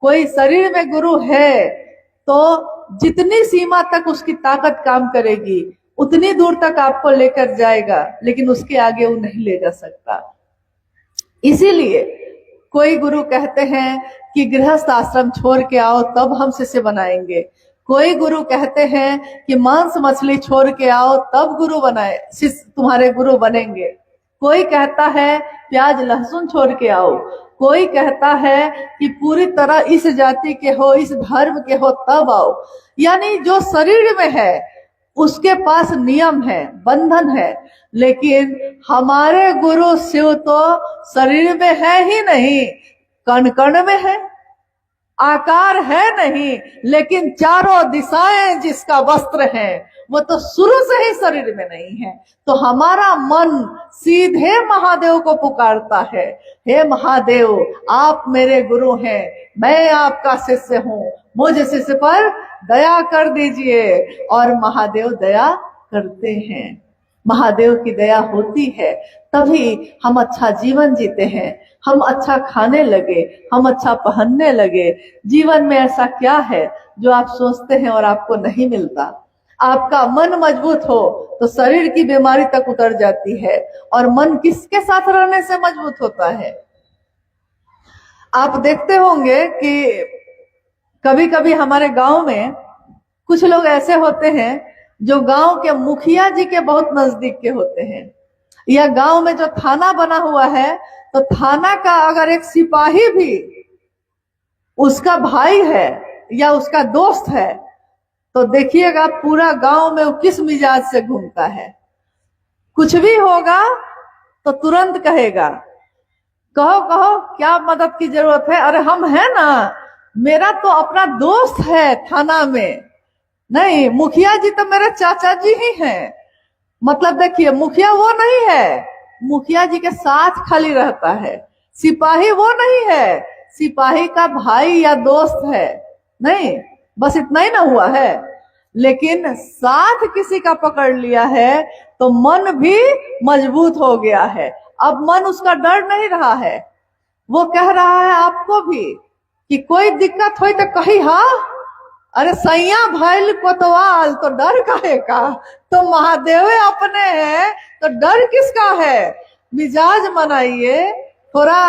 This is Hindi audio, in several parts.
कोई शरीर में गुरु है तो जितनी सीमा तक उसकी ताकत काम करेगी उतनी दूर तक आपको लेकर जाएगा, लेकिन उसके आगे वो नहीं ले जा सकता। इसीलिए कोई गुरु कहते हैं कि गृहस्थ आश्रम छोड़ के आओ तब हम शिष्य बनाएंगे, कोई गुरु कहते हैं कि मांस मछली छोड़ के आओ तब गुरु बनाए शिष्य तुम्हारे गुरु बनेंगे, कोई कहता है प्याज लहसुन छोड़ के आओ, कोई कहता है कि पूरी तरह इस जाति के हो इस धर्म के हो तब आओ। यानी जो शरीर में है उसके पास नियम है, बंधन है, लेकिन हमारे गुरु शिव तो शरीर में है ही नहीं, कण कण में है, आकार है नहीं, लेकिन चारों दिशाएं जिसका वस्त्र है वो तो शुरू से ही शरीर में नहीं है। तो हमारा मन सीधे महादेव को पुकारता है, हे महादेव आप मेरे गुरु हैं, मैं आपका शिष्य हूँ, मुझ शिष्य पर दया कर दीजिए। और महादेव दया करते हैं, महादेव की दया होती है तभी हम अच्छा जीवन जीते हैं, हम अच्छा खाने लगे, हम अच्छा पहनने लगे। जीवन में ऐसा क्या है जो आप सोचते हैं और आपको नहीं मिलता? आपका मन मजबूत हो तो शरीर की बीमारी तक उतर जाती है, और मन किसके साथ रहने से मजबूत होता है? आप देखते होंगे कि कभी कभी हमारे गांव में कुछ लोग ऐसे होते हैं जो गांव के मुखिया जी के बहुत नजदीक के होते हैं, या गांव में जो थाना बना हुआ है तो थाना का अगर एक सिपाही भी उसका भाई है या उसका दोस्त है तो देखिएगा पूरा गांव में वो किस मिजाज से घूमता है। कुछ भी होगा तो तुरंत कहेगा कहो कहो क्या मदद की जरूरत है, अरे हम है ना, मेरा तो अपना दोस्त है थाना में, नहीं मुखिया जी तो मेरे चाचा जी ही हैं। मतलब देखिए मुखिया वो नहीं है, मुखिया जी के साथ खाली रहता है, सिपाही वो नहीं है, सिपाही का भाई या दोस्त है, नहीं बस इतना ही ना हुआ है। लेकिन साथ किसी का पकड़ लिया है तो मन भी मजबूत हो गया है, अब मन उसका डर नहीं रहा है, वो कह रहा है आपको भी कि कोई दिक्कत हो तो कही हाँ, अरे सैया भैल कोतवाल तो डर काहे का, तो महादेव अपने हैं तो डर किसका है? मिजाज मनाइए, थोड़ा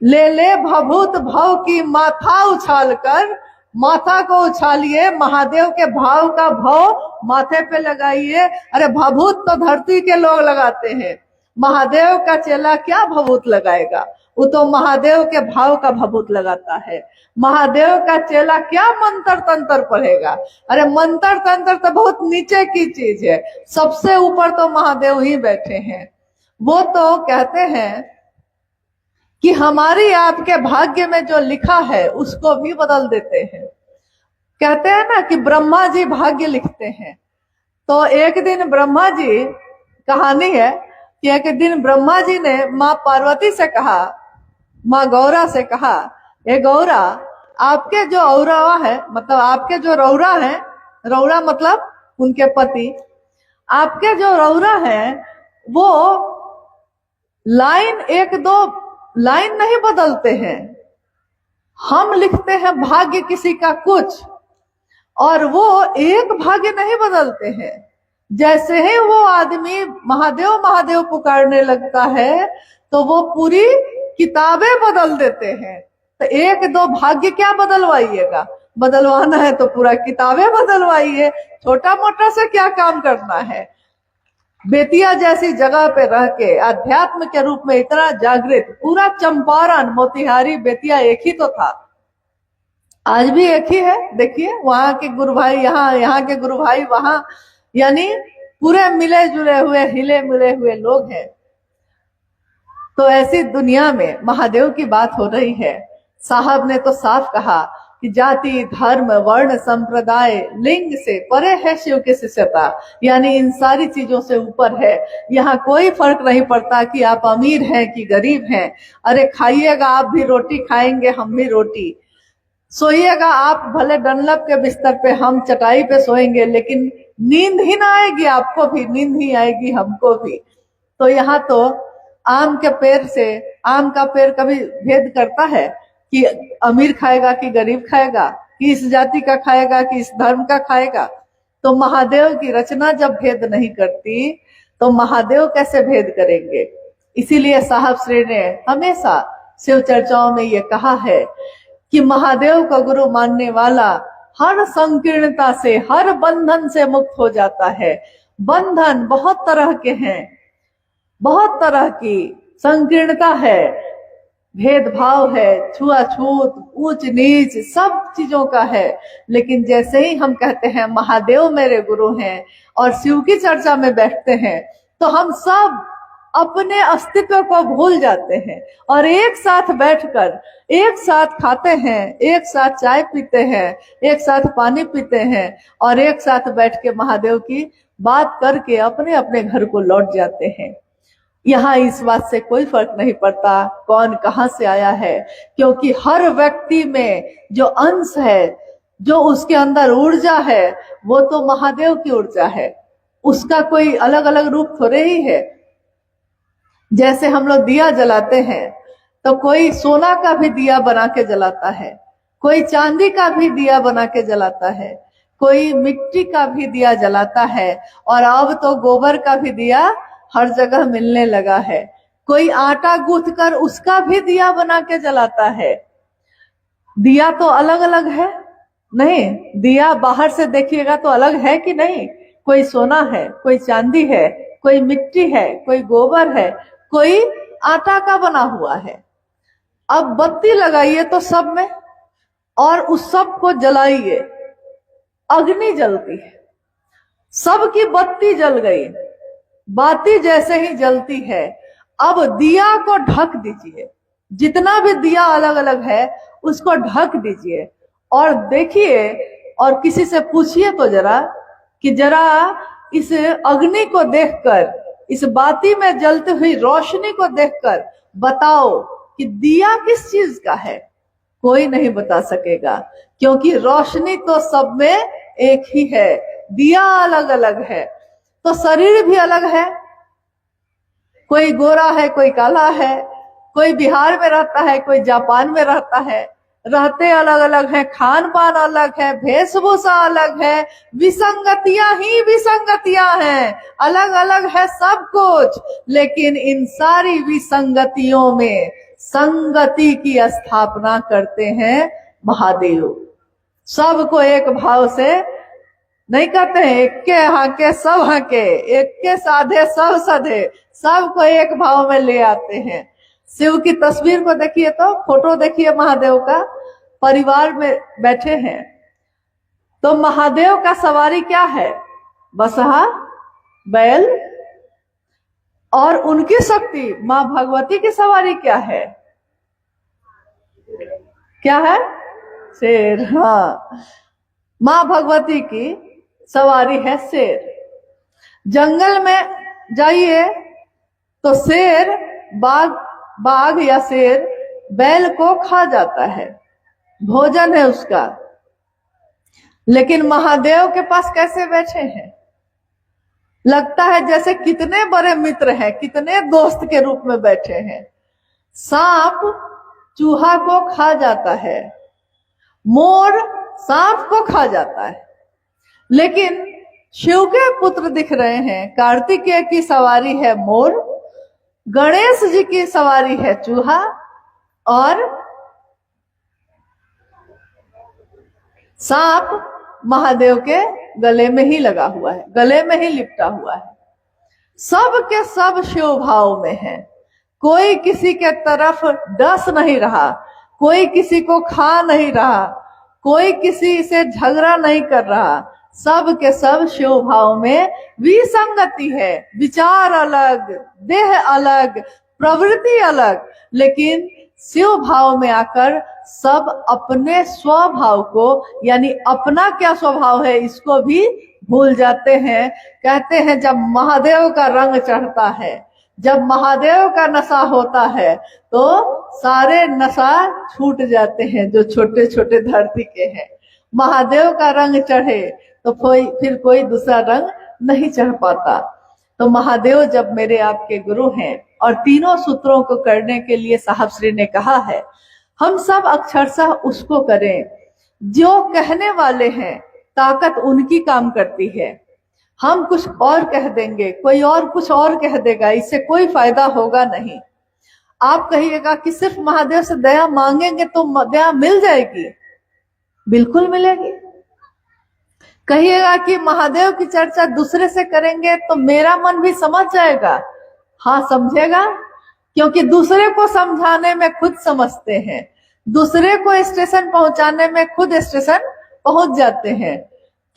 ले ले भभूत भव की माथा उछाल कर, माथा को उछालिए, महादेव के भाव का भाव माथे पे लगाइए। अरे भभूत तो धरती के लोग लगाते हैं, महादेव का चेला क्या भभूत लगाएगा, वो तो महादेव के भाव का भभूत लगाता है। महादेव का चेला क्या मंत्र तंत्र पढ़ेगा, अरे मंत्र तंत्र तो बहुत नीचे की चीज है, सबसे ऊपर तो महादेव ही बैठे हैं। वो तो कहते हैं कि हमारी आपके भाग्य में जो लिखा है उसको भी बदल देते हैं। कहते हैं ना कि ब्रह्मा जी भाग्य लिखते हैं, तो एक दिन ब्रह्मा जी, कहानी है कि एक दिन ब्रह्मा जी ने माँ पार्वती से कहा, माँ गौरा से कहा, ये गौरा आपके जो औरवा है, मतलब आपके जो रौरा है, रौरा मतलब उनके पति, आपके जो रौरा है वो लाइन एक दो लाइन नहीं बदलते हैं, हम लिखते हैं भाग्य किसी का कुछ और वो एक भाग्य नहीं बदलते हैं। जैसे ही वो आदमी महादेव महादेव पुकारने लगता है तो वो पूरी किताबें बदल देते हैं। तो एक दो भाग्य क्या बदलवाइएगा, बदलवाना है तो पूरा किताबें बदलवाइए, छोटा मोटा से क्या काम करना है। बेतिया जैसी जगह पे रह के अध्यात्म के रूप में इतना जागृत, पूरा चंपारण मोतिहारी बेतिया एक ही तो था, आज भी एक ही है। देखिए वहां के गुरु भाई यहाँ, यहाँ के गुरु भाई वहां, यानी पूरे मिले जुले हुए हिले मिले हुए लोग हैं। तो ऐसी दुनिया में महादेव की बात हो रही है। साहब ने तो साफ कहा कि जाति धर्म वर्ण संप्रदाय लिंग से परे है शिव की शिष्यता, यानी इन सारी चीजों से ऊपर है। यहाँ कोई फर्क नहीं पड़ता कि आप अमीर हैं कि गरीब हैं। अरे खाइएगा आप भी रोटी, खाएंगे हम भी रोटी, सोइएगा आप भले डनलप के बिस्तर पे, हम चटाई पे सोएंगे, लेकिन नींद ही ना आएगी, आपको भी नींद ही आएगी, हमको भी। तो यहाँ तो आम के पेड़ से, आम का पेड़ कभी भेद करता है कि अमीर खाएगा कि गरीब खाएगा, कि इस जाति का खाएगा कि इस धर्म का खाएगा। तो महादेव की रचना जब भेद नहीं करती तो महादेव कैसे भेद करेंगे। इसीलिए साहब श्री ने हमेशा शिव चर्चाओं में ये कहा है कि महादेव का गुरु मानने वाला हर संकीर्णता से, हर बंधन से मुक्त हो जाता है। बंधन बहुत तरह के हैं, बहुत तरह की संकीर्णता है, भेदभाव है, छुआछूत, ऊंच नीच, सब चीजों का है। लेकिन जैसे ही हम कहते हैं महादेव मेरे गुरु हैं और शिव की चर्चा में बैठते हैं तो हम सब अपने अस्तित्व को भूल जाते हैं और एक साथ बैठकर एक साथ खाते हैं, एक साथ चाय पीते हैं, एक साथ पानी पीते हैं और एक साथ बैठ के महादेव की बात करके अपने अपने घर को लौट जाते हैं। यहाँ इस बात से कोई फर्क नहीं पड़ता कौन कहाँ से आया है, क्योंकि हर व्यक्ति में जो अंश है, जो उसके अंदर ऊर्जा है, वो तो महादेव की ऊर्जा है। उसका कोई अलग अलग रूप थोड़े ही है। जैसे हम लोग दिया जलाते हैं तो कोई सोना का भी दिया बना के जलाता है, कोई चांदी का भी दिया बना के जलाता है, कोई मिट्टी का भी दिया जलाता है और अब तो गोबर का भी दिया हर जगह मिलने लगा है। कोई आटा गूंथ कर उसका भी दिया बना के जलाता है। दिया तो अलग अलग है नहीं, दिया बाहर से देखिएगा तो अलग है कि नहीं। कोई सोना है, कोई चांदी है, कोई मिट्टी है, कोई गोबर है, कोई आटा का बना हुआ है। अब बत्ती लगाइए तो सब में और उस सब को जलाइए, अग्नि जलती है, सबकी बत्ती जल गई, बाती जैसे ही जलती है। अब दिया को ढक दीजिए, जितना भी दिया अलग अलग है उसको ढक दीजिए और देखिए और किसी से पूछिए तो जरा कि जरा इस अग्नि को देखकर, इस बाती में जलती हुई रोशनी को देखकर बताओ कि दिया किस चीज का है। कोई नहीं बता सकेगा, क्योंकि रोशनी तो सब में एक ही है, दिया अलग अलग है। तो शरीर भी अलग है, कोई गोरा है, कोई काला है, कोई बिहार में रहता है, कोई जापान में रहता है, रहते अलग अलग हैं, खान पान अलग है, वेशभूषा अलग है, विसंगतियां ही विसंगतियां हैं, अलग अलग है सब कुछ। लेकिन इन सारी विसंगतियों में संगति की स्थापना करते हैं महादेव। सबको एक भाव से नहीं कहते हैं, एक के हाके सब हाके, एक के साधे सब सधे, सबको एक भाव में ले आते हैं। शिव की तस्वीर को देखिए तो, फोटो देखिए महादेव का, परिवार में बैठे हैं तो महादेव का सवारी क्या है, बसहा, बैल, और उनकी शक्ति मां भगवती की सवारी क्या है, क्या है, शेर। हाँ, मां भगवती की सवारी है शेर। जंगल में जाइए तो शेर बाघ या शेर बैल को खा जाता है, भोजन है उसका। लेकिन महादेव के पास कैसे बैठे हैं, लगता है जैसे कितने बड़े मित्र हैं, कितने दोस्त के रूप में बैठे हैं। सांप चूहा को खा जाता है, मोर सांप को खा जाता है, लेकिन शिव के पुत्र दिख रहे हैं। कार्तिकेय की सवारी है मोर, गणेश जी की सवारी है चूहा और सांप महादेव के गले में ही लगा हुआ है, गले में ही लिपटा हुआ है। सब के सब शिव भाव में है, कोई किसी के तरफ डस नहीं रहा, कोई किसी को खा नहीं रहा, कोई किसी से झगड़ा नहीं कर रहा, सब के सब शिव भाव में। विसंगति है, विचार अलग, देह अलग, प्रवृत्ति अलग, लेकिन शिव भाव में आकर सब अपने स्वभाव को, यानी अपना क्या स्वभाव है इसको भी भूल जाते हैं। कहते हैं जब महादेव का रंग चढ़ता है, जब महादेव का नशा होता है तो सारे नशा छूट जाते हैं जो छोटे छोटे धरती के हैं। महादेव का रंग चढ़े तो फिर कोई दूसरा रंग नहीं चढ़ पाता। तो महादेव जब मेरे आपके गुरु हैं और तीनों सूत्रों को करने के लिए साहब श्री ने कहा है, हम सब अक्षरशः उसको करें। जो कहने वाले हैं ताकत उनकी काम करती है। हम कुछ और कह देंगे, कोई और कुछ और कह देगा, इससे कोई फायदा होगा नहीं। आप कहिएगा कि सिर्फ महादेव से दया मांगेंगे तो दया मिल जाएगी, बिल्कुल मिलेगी। कहिएगा कि महादेव की चर्चा दूसरे से करेंगे तो मेरा मन भी समझ जाएगा, हाँ समझेगा, क्योंकि दूसरे को समझाने में खुद समझते हैं, दूसरे को स्टेशन पहुंचाने में खुद स्टेशन पहुंच जाते हैं।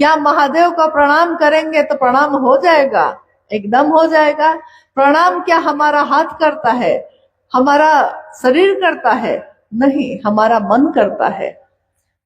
क्या महादेव का प्रणाम करेंगे तो प्रणाम हो जाएगा? एकदम हो जाएगा। प्रणाम क्या हमारा हाथ करता है, हमारा शरीर करता है? नहीं, हमारा मन करता है।